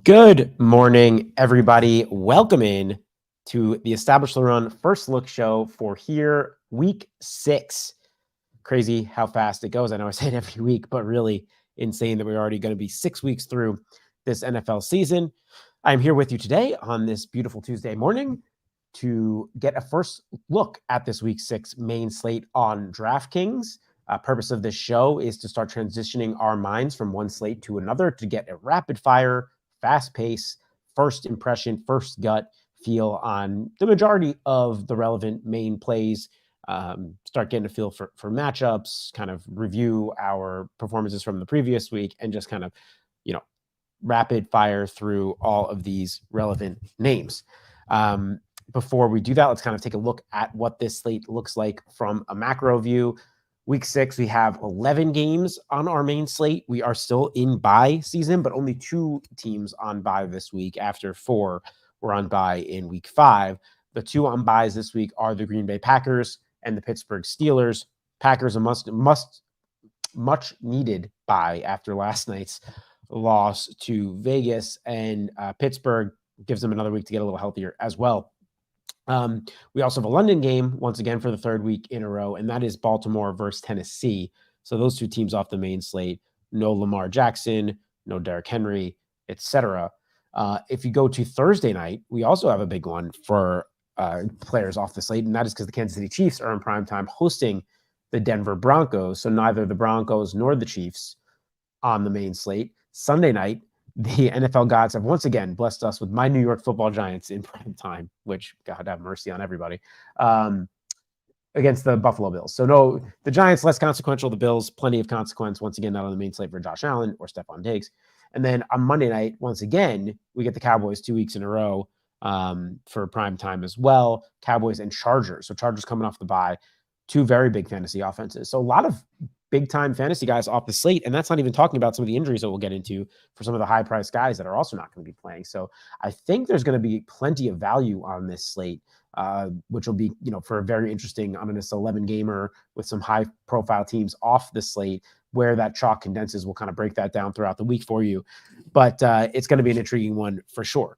Good morning, everybody. Welcome in to the Establish the Run First Look Show for here, week 6. Crazy how fast it goes. I know I say it every week, but really insane that we're already going to be 6 weeks through this NFL season. I'm here with you today on this beautiful Tuesday morning to get a first look at this week 6 main slate on DraftKings. Purpose of this show is to start transitioning our minds from one slate to another to get a rapid fire, fast pace, first impression, first gut feel on the majority of the relevant main plays. Start getting a feel for matchups, kind of review our performances from the previous week, and just kind of, rapid fire through all of these relevant names. Before we do that, let's kind of take a look at what this slate looks like from a macro view. Week 6, we have 11 games on our main slate. We are still in bye season, but only 2 teams on bye this week much 4 were on bye in week 5. The 2 on byes this week are the Green Bay Packers and the Pittsburgh Steelers. Packers a much needed bye after last night's loss to Vegas, and Pittsburgh gives them another week to get a little healthier as well. We also have a London game once again for the 3rd week in a row, and that is Baltimore versus Tennessee. So those 2 teams off the main slate. No Lamar Jackson, no Derrick Henry, etc. If you go to Thursday night, we also have a big one for players off the slate, and that is because the Kansas City Chiefs are in primetime hosting the Denver Broncos. So neither the Broncos nor the Chiefs on the main slate. Sunday night, the NFL gods have once again blessed us with my New York Football Giants in prime time, which God have mercy on everybody, against the Buffalo Bills. So no, the Giants less consequential, the Bills plenty of consequence. Once again, not on the main slate for Josh Allen or Stephon Diggs. And then on Monday night, once again, we get the Cowboys 2 weeks in a row for prime time as well. Cowboys and Chargers. So Chargers coming off the bye, 2 very big fantasy offenses. So a lot of big-time fantasy guys off the slate, and that's not even talking about some of the injuries that we'll get into for some of the high-priced guys that are also not going to be playing. So I think there's going to be plenty of value on this slate, which will be, for a very interesting, on this 11-gamer with some high-profile teams off the slate, where that chalk condenses. We'll kind of break that down throughout the week for you. But it's going to be an intriguing one for sure.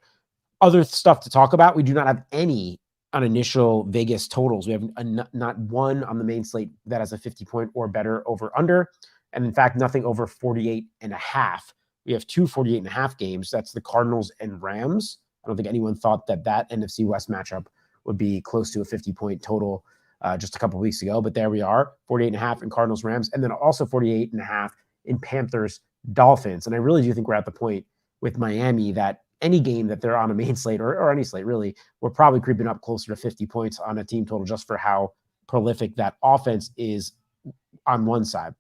Other stuff to talk about, we do not have any on initial Vegas totals. We have not one on the main slate that has a 50-point or better over under. And in fact, nothing over 48.5. We have 2 48.5 games. That's the Cardinals and Rams. I don't think anyone thought that NFC West matchup would be close to a 50-point total just a couple of weeks ago. But there we are, 48.5 in Cardinals Rams, and then also 48.5 in Panthers Dolphins. And I really do think we're at the point with Miami that any game that they're on a main slate or any slate, really, we're probably creeping up closer to 50 points on a team total just for how prolific that offense is on one side.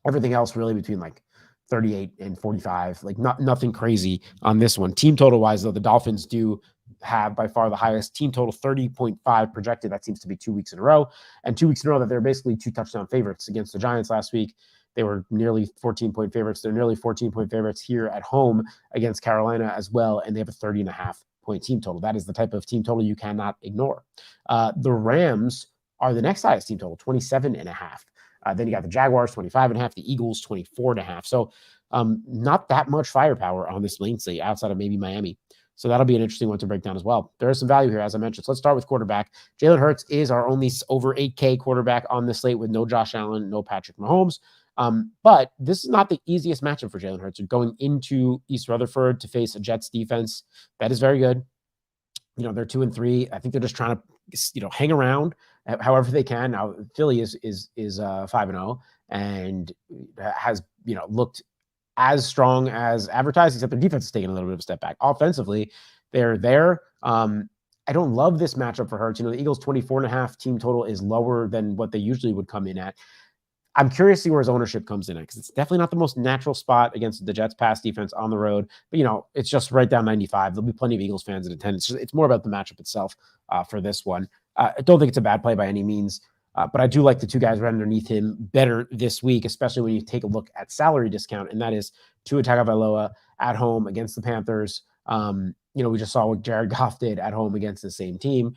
Everything else really between like 38 and 45, like nothing crazy on this one. Team total wise, though, the Dolphins do have by far the highest team total, 30.5 projected. That seems to be 2 weeks in a row, and 2 weeks in a row that they're basically 2 touchdown favorites against the Giants last week. They were nearly 14-point favorites. They're nearly 14-point favorites here at home against Carolina as well, and they have a 30.5-point team total. That is the type of team total you cannot ignore. The Rams are the next highest team total, 27.5. Then you got the Jaguars, 25.5, the Eagles, 24.5. So not that much firepower on this main slate outside of maybe Miami. So that'll be an interesting one to break down as well. There is some value here, as I mentioned. So let's start with quarterback. Jalen Hurts is our only over 8K quarterback on the slate with no Josh Allen, no Patrick Mahomes. But this is not the easiest matchup for Jalen Hurts. You're going into East Rutherford to face a Jets defense that is very good. They're 2-3. I think they're just trying to, hang around however they can. Now Philly is 5-0 and has, looked as strong as advertised, except their defense is taking a little bit of a step back. Offensively, they're there. I don't love this matchup for Hurts. The Eagles 24.5 team total is lower than what they usually would come in at. I'm curious to see where his ownership comes in at, because it's definitely not the most natural spot against the Jets pass defense on the road. But, it's just right down 95. There'll be plenty of Eagles fans in attendance. It's more about the matchup itself for this one. I don't think it's a bad play by any means, but I do like the 2 guys right underneath him better this week, especially when you take a look at salary discount, and that is Tua Tagovailoa at home against the Panthers. We just saw what Jared Goff did at home against the same team.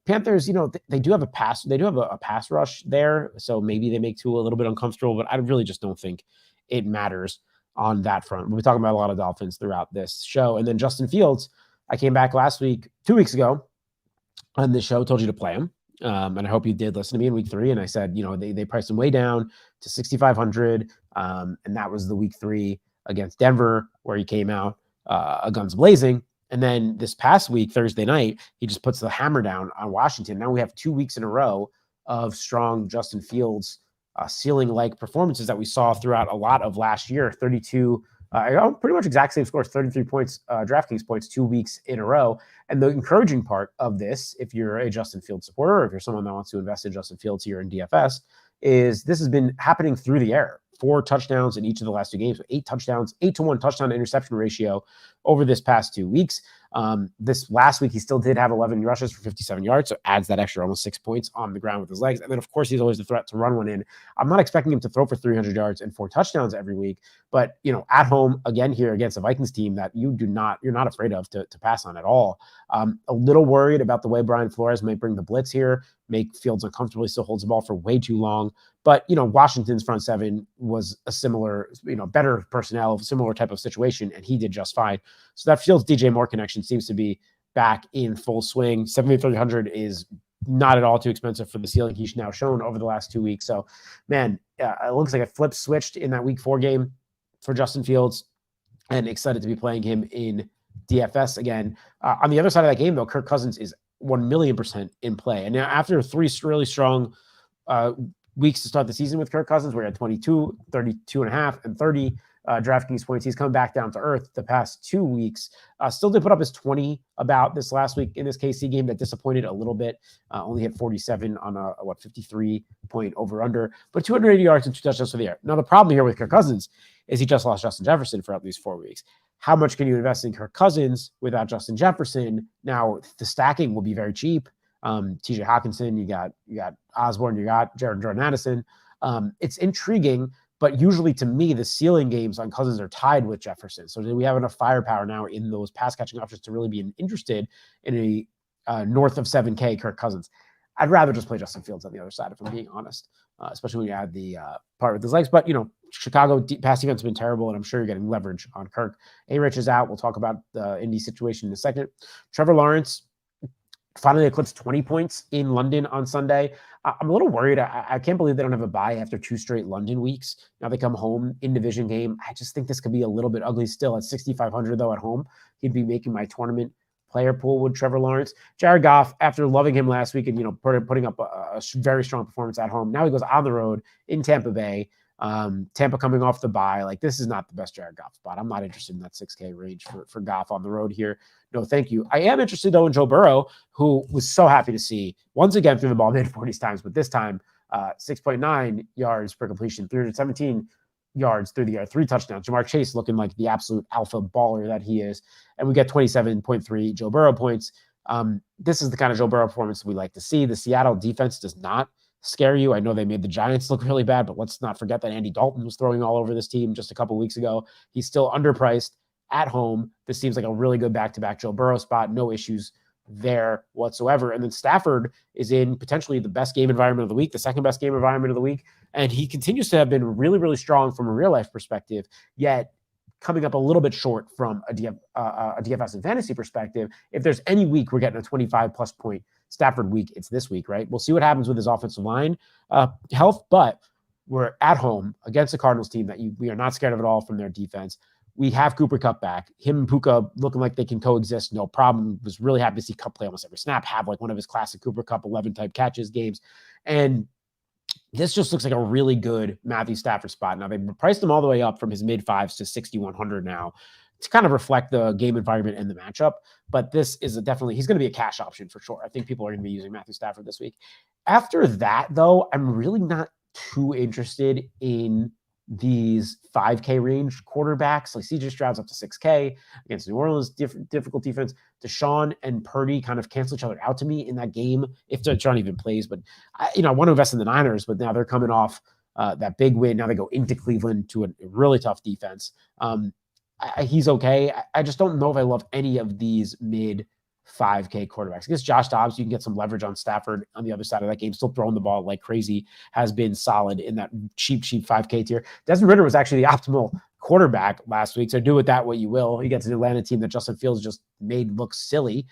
Panthers, they do have a pass rush there, so maybe they make Tua a little bit uncomfortable, but I really just don't think it matters. on that front. We'll be talking about a lot of Dolphins throughout this show. And then Justin Fields, I came back 2 weeks ago on this show, told you to play him. And I hope you did listen to me in week 3. And I said, they priced him way down to 6,500. And that was the week 3 against Denver, where he came out guns blazing. And then this past week, Thursday night, he just puts the hammer down on Washington. Now we have 2 weeks in a row of strong Justin Fields ceiling-like performances that we saw throughout a lot of last year. 32, pretty much exact same scores, 33 points, DraftKings points 2 weeks in a row. And the encouraging part of this, if you're a Justin Fields supporter, or if you're someone that wants to invest in Justin Fields here in DFS, is this has been happening through the air. 4 touchdowns in each of the last 2 games, 8 touchdowns, 8-to-1 touchdown to interception ratio over this past 2 weeks. This last week, he still did have 11 rushes for 57 yards, so adds that extra almost 6 points on the ground with his legs. And then, of course, he's always the threat to run one in. I'm not expecting him to throw for 300 yards and 4 touchdowns every week, but at home again here against a Vikings team that you're not afraid of to pass on at all. A little worried about the way Brian Flores might bring the blitz here, make Fields uncomfortable. He still holds the ball for way too long. But, Washington's front seven was a similar, better personnel, similar type of situation, and he did just fine. So that Fields DJ Moore connection seems to be back in full swing. 7,300 is not at all too expensive for the ceiling he's now shown over the last 2 weeks. So, man, it looks like a flip switched in that week 4 game for Justin Fields, and excited to be playing him in DFS again. On the other side of that game, though, Kirk Cousins is 1,000,000% in play. And now after 3 really strong weeks to start the season with Kirk Cousins, where he had 22, 32.5, and 30 DraftKings points, he's come back down to earth the past 2 weeks. Still did put up his 20 about this last week in this KC game that disappointed a little bit. Only hit 47 on a 53-point over-under, but 280 yards and 2 touchdowns for the air. Now, the problem here with Kirk Cousins is he just lost Justin Jefferson for at least 4 weeks. How much can you invest in Kirk Cousins without Justin Jefferson? Now, the stacking will be very cheap. TJ Hawkinson, you got Osborne, you got Jordan Addison. It's intriguing, but usually to me, the ceiling games on Cousins are tied with Jefferson. So we have enough firepower now in those pass catching options to really be interested in a north of 7K Kirk Cousins. I'd rather just play Justin Fields on the other side, if I'm being honest, especially when you add the part with his legs. But, Chicago pass defense has been terrible, and I'm sure you're getting leverage on Kirk. A-Rich is out. We'll talk about the Indy situation in a second. Trevor Lawrence finally eclipsed 20 points in London on Sunday. I'm a little worried. I can't believe they don't have a bye after 2 straight London weeks. Now they come home in division game. I just think this could be a little bit ugly still. At 6,500, though, at home, he'd be making my tournament player pool with Trevor Lawrence. Jared Goff, after loving him last week and, putting up a very strong performance at home, now he goes on the road in Tampa Bay. Tampa coming off the bye. Like, this is not the best Jared Goff spot. I'm not interested in that 6K range for Goff on the road here. No, thank you. I am interested, though, in Joe Burrow, who was so happy to see once again threw the ball mid-40s times, but this time 6.9 yards per completion, 317 yards through the air, 3 touchdowns. Jamar Chase looking like the absolute alpha baller that he is. And we get 27.3 Joe Burrow points. This is the kind of Joe Burrow performance we like to see. The Seattle defense does not scare you. I know they made the Giants look really bad, but let's not forget that Andy Dalton was throwing all over this team just a couple weeks ago. He's still underpriced at home. This seems like a really good back-to-back Joe Burrow spot. No issues there whatsoever. And then Stafford is in potentially the best game environment of the week, the second best game environment of the week. And he continues to have been really, really strong from a real-life perspective, yet coming up a little bit short from a DFS and fantasy perspective. If there's any week we're getting a 25-plus point Stafford week, it's this week, right? We'll see what happens with his offensive line health, but we're at home against a Cardinals team that we are not scared of at all from their defense. We have Cooper Kupp back. Him and Puka looking like they can coexist, no problem. Was really happy to see Kupp play almost every snap, have like one of his classic Cooper Kupp 11-type catches games. And this just looks like a really good Matthew Stafford spot. Now, they've priced him all the way up from his mid-5s to 6,100 now to kind of reflect the game environment and the matchup. But this is he's going to be a cash option for sure. I think people are going to be using Matthew Stafford this week. After that, though, I'm really not too interested in these 5K range quarterbacks. Like CJ Stroud's up to 6K against New Orleans, difficult defense. Deshaun and Purdy kind of cancel each other out to me in that game if Deshaun even plays. But I want to invest in the Niners, but now they're coming off that big win. Now they go into Cleveland to a really tough defense. He's okay. I just don't know if I love any of these mid 5K quarterbacks. I guess Josh Dobbs, you can get some leverage on Stafford on the other side of that game, still throwing the ball like crazy, has been solid in that cheap 5K tier. Desmond Ridder was actually the optimal quarterback last week. So do with that what you will. He gets an Atlanta team that Justin Fields just made look silly.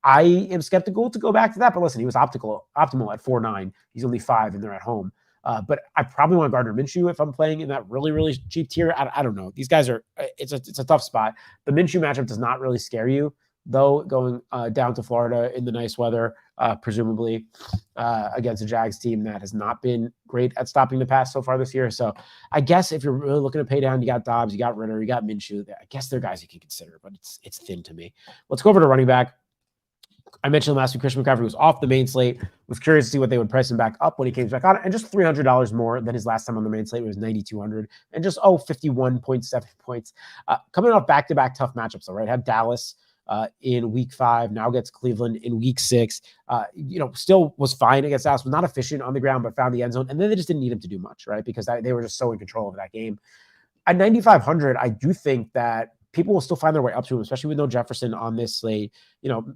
I am skeptical to go back to that, but listen, he was optimal at 4.9. He's only 5 and they're at home. But I probably want Gardner Minshew if I'm playing in that really, really cheap tier. I don't know. These guys are, it's a tough spot. The Minshew matchup does not really scare you, though, going down to Florida in the nice weather, presumably against a Jags team that has not been great at stopping the pass so far this year. So I guess if you're really looking to pay down, you got Dobbs, you got Ritter, you got Minshew. I guess they're guys you can consider, but it's thin to me. Let's go over to running back. I mentioned last week, Christian McCaffrey was off the main slate. Was curious to see what they would price him back up when he came back on, and just $300 more than his last time on the main slate. It was $9,200, and just 51.7 points. Coming off back-to-back tough matchups, though, right? Had Dallas in week 5, now gets Cleveland in week 6. Still was fine against Dallas, was not efficient on the ground, but found the end zone, and then they just didn't need him to do much, right? Because they were just so in control of that game. At 9,500, I do think that people will still find their way up to him, especially with no Jefferson on this slate.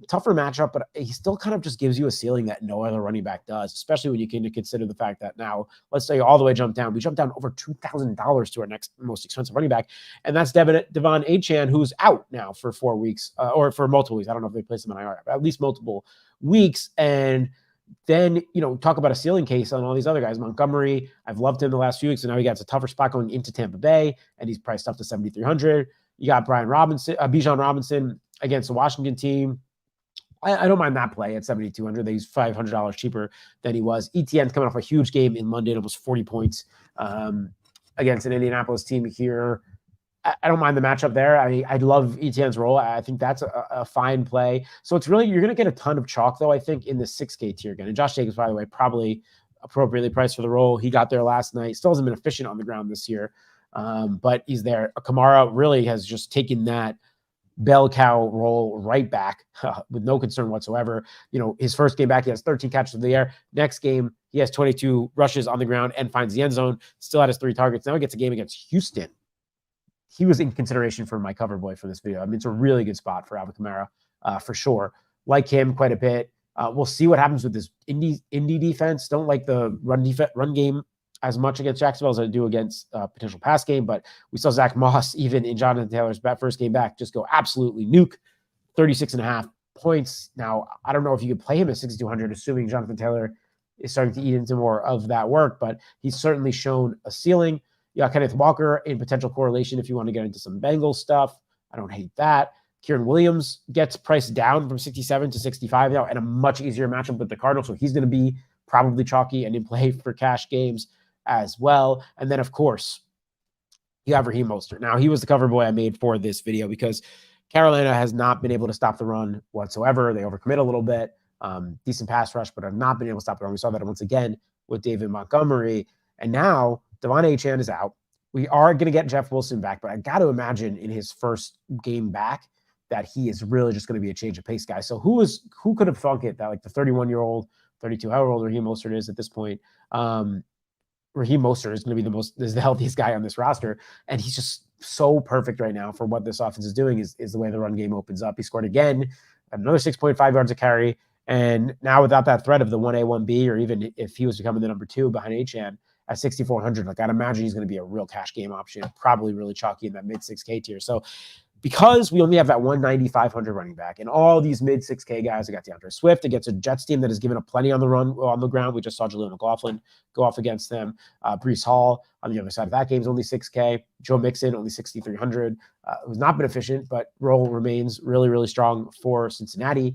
Tougher matchup, but he still kind of just gives you a ceiling that no other running back does, especially when you can consider the fact that now, let's say all the way jump down. We jumped down over $2,000 to our next most expensive running back, and that's Devon Achane, who's out now for 4 weeks, or for multiple weeks. I don't know if they placed him on IR, but at least multiple weeks. And then, talk about a ceiling case on all these other guys. Montgomery, I've loved him the last few weeks, and now he got a tougher spot going into Tampa Bay, and he's priced up to 7,300. You got Bijan Robinson against the Washington team. I don't mind that play at 7,200. He's $500 cheaper than he was. ETN's coming off a huge game in London, almost 40 points against an Indianapolis team here. I don't mind the matchup there. I love ETN's role. I think that's a fine play. So it's really, you're going to get a ton of chalk, though, I think, in the 6K tier again. And Josh Jacobs, by the way, probably appropriately priced for the role. He got there last night. Still hasn't been efficient on the ground this year. But he's there. Kamara really has just taken that bell cow role right back with no concern whatsoever. His first game back, he has 13 catches in the air. Next game, he has 22 rushes on the ground and finds the end zone. Still had his 3 targets. Now he gets a game against Houston. He was in consideration for my cover boy for this video. I mean, it's a really good spot for Alvin Kamara for sure. Like him quite a bit. We'll see what happens with this Indy defense. Don't like the run game as much against Jacksonville as I do against potential pass game, but we saw Zach Moss, even in Jonathan Taylor's first game back, just go absolutely nuke, 36.5 points. Now, I don't know if you could play him at 6,200, assuming Jonathan Taylor is starting to eat into more of that work, but he's certainly shown a ceiling. You got Kenneth Walker in potential correlation if you want to get into some Bengals stuff. I don't hate that. Kieran Williams gets priced down from 67 to 65 now, and a much easier matchup with the Cardinals, so he's going to be probably chalky and in play for cash games as well. And then, of course, you have Raheem Mostert. Now, he was the cover boy I made for this video because Carolina has not been able to stop the run whatsoever. They overcommit a little bit, decent pass rush, but have not been able to stop the run. We saw that once again with David Montgomery. And now Devon Achane is out. We are going to get Jeff Wilson back, but I got to imagine in his first game back that he is really just going to be a change of pace guy. So who could have thunk it that like the 31-year-old, 32, however old Raheem Mostert is at this point, Raheem Mostert is going to be the healthiest guy on this roster. And he's just so perfect right now for what this offense is doing is the way the run game opens up. He scored again, another 6.5 yards a carry. And now without that threat of the 1A, 1B, or even if he was becoming the number 2 behind Achane at 6,400, like I'd imagine he's going to be a real cash game option, probably really chalky in that mid 6K tier. So because we only have that 190,500 running back and all these mid 6K guys, I got DeAndre Swift against a Jets team that has given up plenty on the ground. We just saw Jaleel McLaughlin go off against them. Breece Hall on the other side of that game is only 6K. Joe Mixon, only 6,300. Who's not been efficient, but role remains really, really strong for Cincinnati.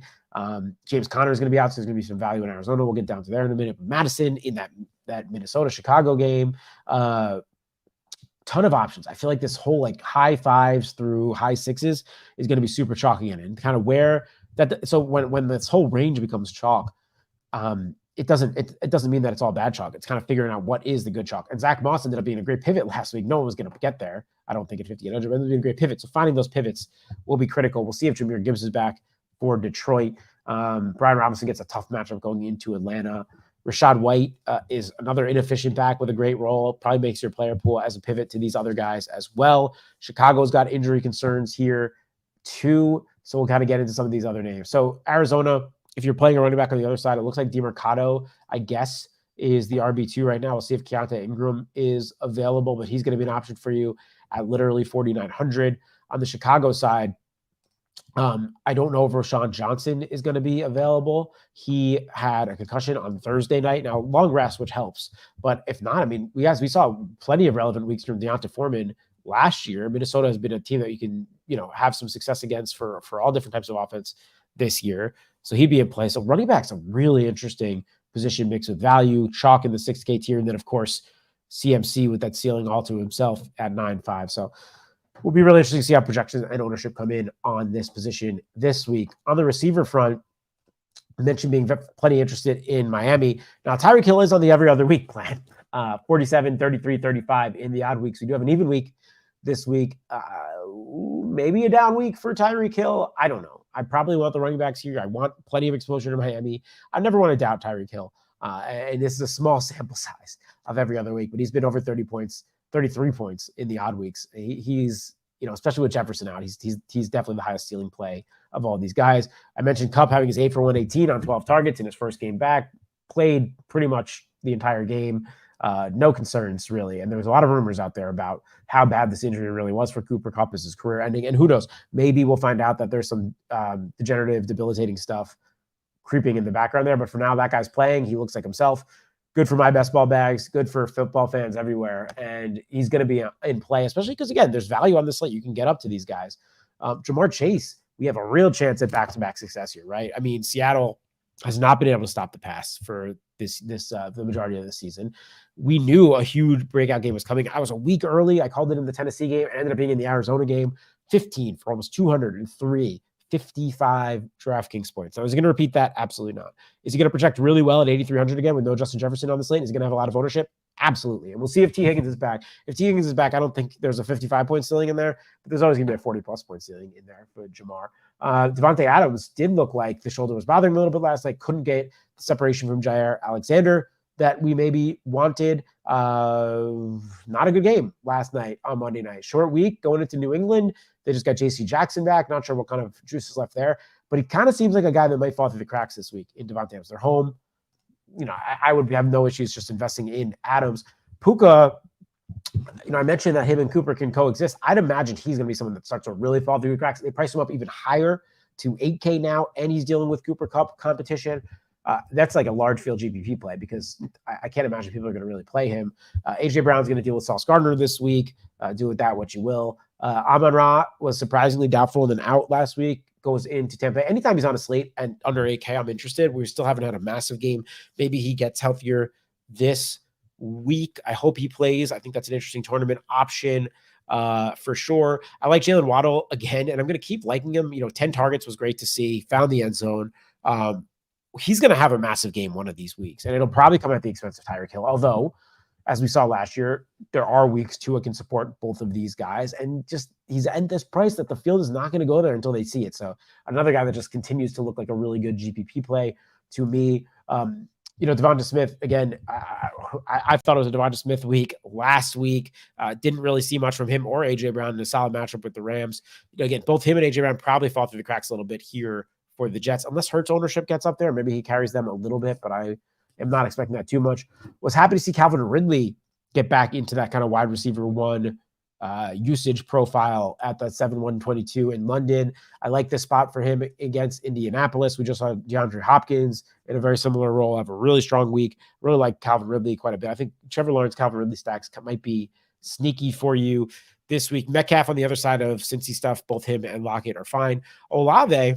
James Conner is going to be out, so there's going to be some value in Arizona. We'll get down to there in a minute. Madison in that Minnesota-Chicago game. Ton of options. I feel like this whole like high 5s through high 6s is going to be super chalky in it. And kind of where that. So when this whole range becomes chalk, it doesn't mean that it's all bad chalk. It's kind of figuring out what is the good chalk. And Zach Moss ended up being a great pivot last week. No one was going to get there, I don't think, at 5,800, but it was a great pivot. So finding those pivots will be critical. We'll see if Jahmyr Gibbs is back for Detroit. Brian Robinson gets a tough matchup going into Atlanta. Rashad White is another inefficient back with a great role. Probably makes your player pool as a pivot to these other guys as well. Chicago's got injury concerns here too. So we'll kind of get into some of these other names. So Arizona, if you're playing a running back on the other side, it looks like DeMarcado, I guess, is the RB2 right now. We'll see if Keontae Ingram is available, but he's going to be an option for you at literally 4,900. On the Chicago side, I don't know if Rashawn Johnson is going to be available. He had a concussion on Thursday night. Now, long rest, which helps. But if not, I mean, we saw plenty of relevant weeks from Deonta Foreman last year. Minnesota has been a team that you can, have some success against for all different types of offense this year. So he'd be in play. So running back's a really interesting position mix with value, chalk in the 6K tier, and then, of course, CMC with that ceiling all to himself at 9.5. So will be really interesting to see how projections and ownership come in on this position this week. On the receiver front, I mentioned being plenty interested in Miami. Now, Tyreek Hill is on the every other week plan, 47, 33, 35 in the odd weeks. We do have an even week this week. Maybe a down week for Tyreek Hill. I don't know. I probably want the running backs here. I want plenty of exposure to Miami. I never want to doubt Tyreek Hill. And this is a small sample size of every other week, but he's been over 30 points. 33 points in the odd weeks. He's, especially with Jefferson out, he's definitely the highest ceiling play of all these guys. I mentioned Kupp having his 8 for 118 on 12 targets in his first game back, played pretty much the entire game. No concerns really. And there was a lot of rumors out there about how bad this injury really was for Cooper Kupp as his career ending. And who knows, maybe we'll find out that there's some degenerative, debilitating stuff creeping in the background there. But for now, that guy's playing. He looks like himself. Good for my best ball bags, good for football fans everywhere. And he's going to be in play, especially because, again, there's value on the slate. You can get up to these guys. Jamar Chase, we have a real chance at back-to-back success here, right? I mean, Seattle has not been able to stop the pass for the majority of the season. We knew a huge breakout game was coming. I was a week early. I called it in the Tennessee game. It ended up being in the Arizona game. 15 for almost 203. 55 DraftKings points. Now, is he going to repeat that? Absolutely not. Is he going to project really well at 8,300 again with no Justin Jefferson on the slate? Is he going to have a lot of ownership? Absolutely. And we'll see if T. Higgins is back. If T. Higgins is back, I don't think there's a 55-point ceiling in there, but there's always going to be a 40-plus point ceiling in there for Jamar. Devontae Adams did look like the shoulder was bothering him a little bit last night. Couldn't get the separation from Jair Alexander that we maybe wanted. Not a good game last night on Monday night. Short week going into New England. They just got J.C. Jackson back. Not sure what kind of juice is left there, but he kind of seems like a guy that might fall through the cracks this week in Devontae Adams. They're home. I would have no issues just investing in Adams. Puka, I mentioned that him and Cooper can coexist. I'd imagine he's going to be someone that starts to really fall through the cracks. They price him up even higher to 8K now, and he's dealing with Cooper Kupp competition. That's like a large field GPP play because I can't imagine people are going to really play him. A.J. Brown's going to deal with Sauce Gardner this week. Do with that what you will. Amon-Ra was surprisingly doubtful and then out last week. Goes into Tampa. Anytime he's on a slate and under 8K, I'm interested. We still haven't had a massive game. Maybe he gets healthier this week. I hope he plays. I think that's an interesting tournament option for sure. I like Jalen Waddle again, and I'm going to keep liking him. 10 targets was great to see. Found the end zone. He's going to have a massive game one of these weeks, and it'll probably come at the expense of Tyreek Hill. Although, as we saw last year, there are weeks Tua can support both of these guys, and just he's at this price that the field is not going to go there until they see it. So another guy that just continues to look like a really good GPP play to me. Devonta Smith, again, I thought it was a Devonta Smith week last week. Didn't really see much from him or A.J. Brown in a solid matchup with the Rams. Again, both him and A.J. Brown probably fall through the cracks a little bit here for the Jets, unless Hurts ownership gets up there. Maybe he carries them a little bit, but I am not expecting that too much. Was happy to see Calvin Ridley get back into that kind of wide receiver one usage profile at that 7-1-22 in London. I like this spot for him against Indianapolis. We just saw DeAndre Hopkins in a very similar role have a really strong week. Really like Calvin Ridley quite a bit. I think Trevor Lawrence, Calvin Ridley stacks might be sneaky for you this week. Metcalf on the other side of Cincy stuff, both him and Lockett are fine. Olave,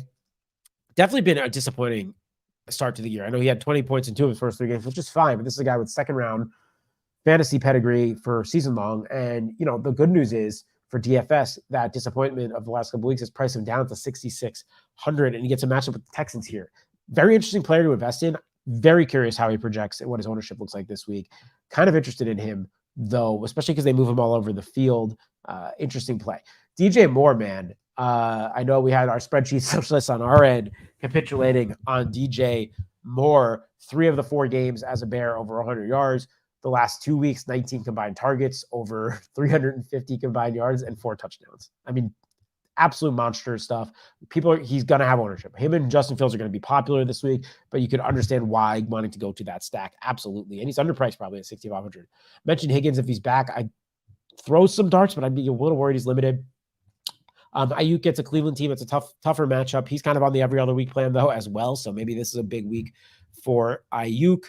definitely been a disappointing start to the year. I know he had 20 points in 2 of his first 3 games, which is fine, but this is a guy with second round fantasy pedigree for season long. And, the good news is for DFS, that disappointment of the last couple of weeks has priced him down to 6,600, and he gets a matchup with the Texans here. Very interesting player to invest in. Very curious how he projects and what his ownership looks like this week. Kind of interested in him, though, especially because they move him all over the field. Interesting play. DJ Moore, man. I know we had our spreadsheet socialists on our end capitulating on DJ Moore. 3 of the 4 games as a Bear over 100 yards. The last 2 weeks, 19 combined targets, over 350 combined yards, and 4 touchdowns. I mean, absolute monster stuff. He's going to have ownership. Him and Justin Fields are going to be popular this week, but you can understand why wanting to go to that stack. Absolutely. And he's underpriced probably at 6,500. Mentioned Higgins. If he's back, I'd throw some darts, but I'd be a little worried he's limited. Ayuk gets a Cleveland team. It's a tougher matchup. He's kind of on the every other week plan though as well. So maybe this is a big week for Ayuk.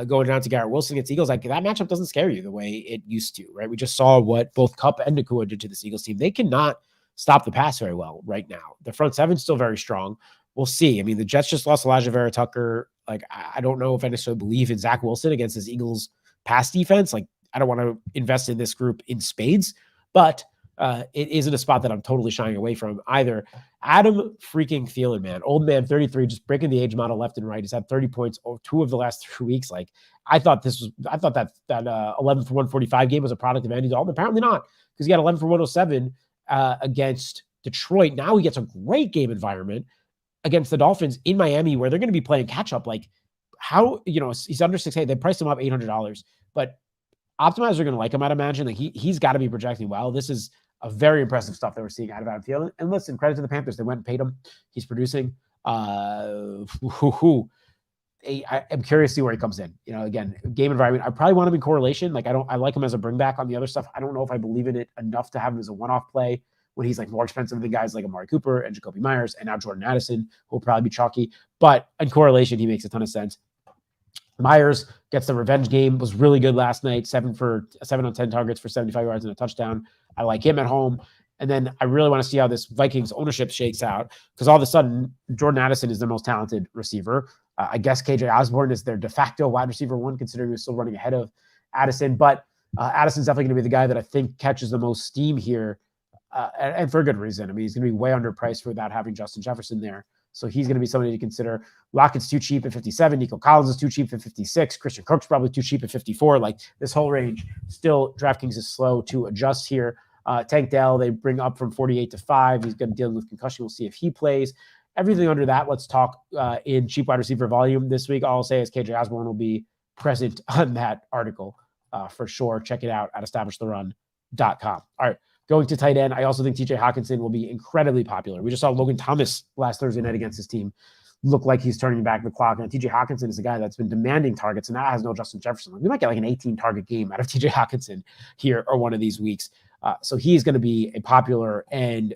Going down to Garrett Wilson against Eagles. Like that matchup doesn't scare you the way it used to, right? We just saw what both Kupp and Nakua did to this Eagles team. They cannot stop the pass very well right now. The front seven's still very strong. We'll see. I mean, the Jets just lost Elijah Vera Tucker. Like, I don't know if I necessarily believe in Zach Wilson against this Eagles pass defense. Like, I don't want to invest in this group in spades, but it isn't a spot that I'm totally shying away from either. Adam freaking Thielen, man. Old man, 33, just breaking the age model left and right. He's had 30 points over 2 of the last 3 weeks. Like, I thought that 11 for 145 game was a product of Andy Dalton. Apparently not, because he got 11 for 107 against Detroit. Now he gets a great game environment against the Dolphins in Miami, where they're going to be playing catch up. Like, how, he's under 6K. They priced him up $800, but optimizers are going to like him, I'd imagine. Like, he's got to be projecting well. This is a very impressive stuff that we're seeing out of Adam Thielen. And listen, credit to the Panthers. They went and paid him. He's producing. I'm curious to see where he comes in. Again, game environment. I probably want him in correlation. Like, I like him as a bring back on the other stuff. I don't know if I believe in it enough to have him as a one-off play when he's like more expensive than guys like Amari Cooper and Jacoby Myers and now Jordan Addison, who will probably be chalky. But in correlation, he makes a ton of sense. Myers gets the revenge game, was really good last night, 7 on 10 targets for 75 yards and a touchdown. I like him at home. And then I really want to see how this Vikings ownership shakes out, because all of a sudden, Jordan Addison is their most talented receiver. I guess KJ Osborne is their de facto wide receiver 1, considering he's still running ahead of Addison. But Addison's definitely going to be the guy that I think catches the most steam here, and for a good reason. I mean, he's going to be way underpriced without having Justin Jefferson there. So he's going to be somebody to consider. Lockett's too cheap at 57. Nico Collins is too cheap at 56. Christian Kirk's probably too cheap at 54. Like, this whole range, still DraftKings is slow to adjust here. Tank Dell, they bring up from 48 to 5. He's going to deal with concussion. We'll see if he plays. Everything under that, let's talk in cheap wide receiver volume this week. All I'll say is KJ Osborne will be present on that article for sure. Check it out at establishthерun.com. All right. Going to tight end, I also think TJ Hawkinson will be incredibly popular. We just saw Logan Thomas last Thursday night against his team look like he's turning back the clock. And TJ Hawkinson is a guy that's been demanding targets, and now has no Justin Jefferson. We might get like an 18-target game out of TJ Hawkinson here or one of these weeks. So he's going to be a popular and,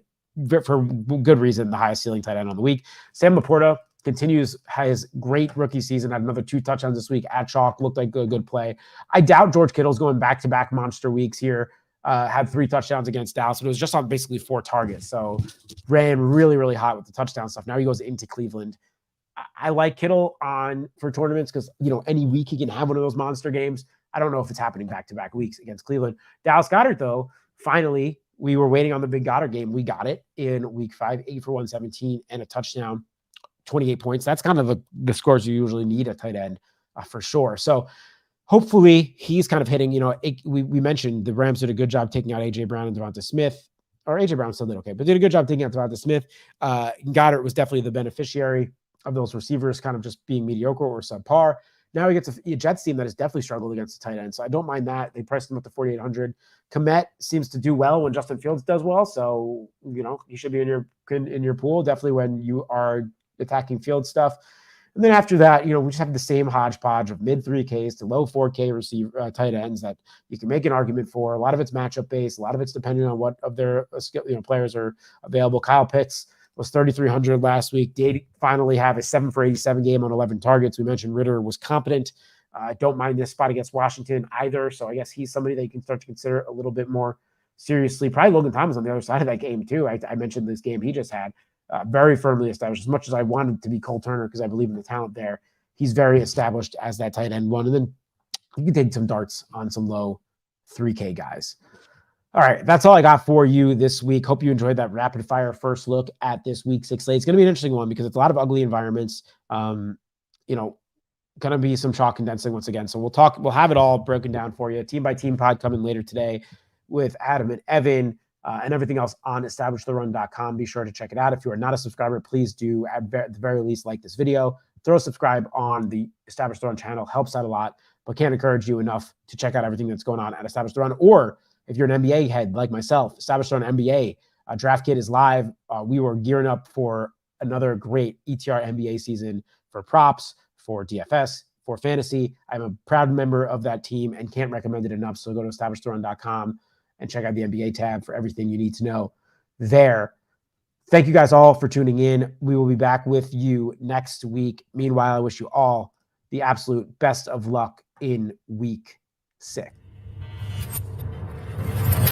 for good reason, the highest ceiling tight end on the week. Sam Laporta continues his great rookie season. Had another 2 touchdowns this week at chalk. Looked like a good play. I doubt George Kittle's going back-to-back monster weeks here. Had 3 touchdowns against Dallas, but it was just on basically 4 targets. So ran really, really hot with the touchdown stuff. Now he goes into Cleveland. I like Kittle for tournaments because, any week he can have one of those monster games. I don't know if it's happening back-to-back weeks against Cleveland. Dallas Goedert, though, finally, we were waiting on the big Goddard game. We got it in week 5, 8 for 117 and a touchdown, 28 points. That's kind of the scores you usually need at tight end for sure. So hopefully he's kind of hitting, we mentioned the Rams did a good job taking out A.J. Brown and Devonta Smith, or A.J. Brown still did okay, but did a good job taking out Devonta Smith. Goddard was definitely the beneficiary of those receivers kind of just being mediocre or subpar. Now he gets a Jets team that has definitely struggled against the tight end, so I don't mind that. They priced him up to 4,800. Komet seems to do well when Justin Fields does well, so he should be in your pool definitely when you are attacking field stuff. And then after that, we just have the same hodgepodge of mid 3Ks to low 4K receiver tight ends that you can make an argument for. A lot of it's matchup based. A lot of it's depending on what of their players are available. Kyle Pitts was 3,300 last week. Did finally have a 7 for 87 game on 11 targets. We mentioned Ritter was competent. Don't mind this spot against Washington either. So I guess he's somebody that you can start to consider a little bit more seriously. Probably Logan Thomas on the other side of that game too. I mentioned this game he just had. Very firmly established. As much as I wanted to be Cole Turner because I believe in the talent there, he's very established as that tight end 1. And then you can take some darts on some low 3K guys. All right, that's all I got for you this week. Hope you enjoyed that rapid fire first look at this week 6 slate. It's going to be an interesting one because it's a lot of ugly environments. Going to be some chalk condensing once again. So we'll have it all broken down for you. Team by team pod coming later today with Adam and Evan. And everything else on establishthерun.com. Be sure to check it out. If you are not a subscriber, please do at the very least like this video. Throw a subscribe on the Establish the Run channel. Helps out a lot, but can't encourage you enough to check out everything that's going on at Establish the Run. Or if you're an NBA head like myself, Establish the Run NBA DraftKit is live. We were gearing up for another great ETR NBA season for props, for DFS, for fantasy. I'm a proud member of that team and can't recommend it enough. So go to establishtheRun.com and check out the NBA tab for everything you need to know there. Thank you guys all for tuning in. We will be back with you next week. Meanwhile, I wish you all the absolute best of luck in week 6.